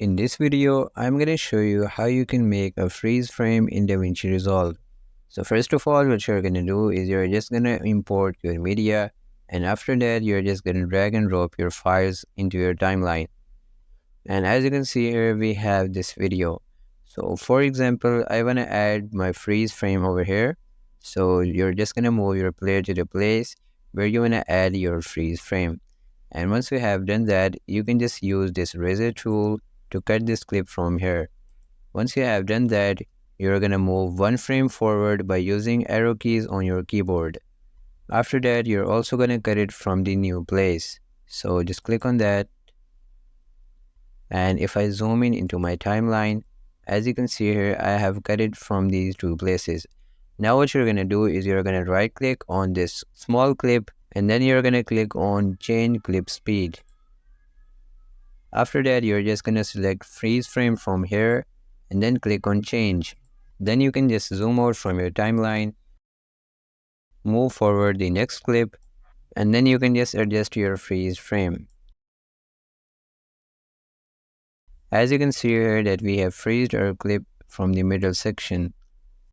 In this video, I'm going to show you how you can make a freeze frame in Davinci Resolve. So first of all, what you're going to do is you're just going to import your media, and after that, you're just going to drag and drop your files into your timeline. And as you can see here, we have this video. So for example, I want to add my freeze frame over here. So you're just going to move your player to the place where you want to add your freeze frame. And once you have done that, you can just use this razor tool to cut this clip from here. Once you have done that, you're going to move one frame forward by using arrow keys on your keyboard. After that, you're also going to cut it from the new place. So just click on that. And if I zoom in into my timeline, as you can see here, I have cut it from these two places. Now what you're going to do is you're going to right click on this small clip, and then you're going to click on change clip speed. After that, you're just going to select freeze frame from here and then click on change. Then you can just zoom out from your timeline, move forward the next clip, and then you can just adjust your freeze frame. As you can see here that we have freezed our clip from the middle section.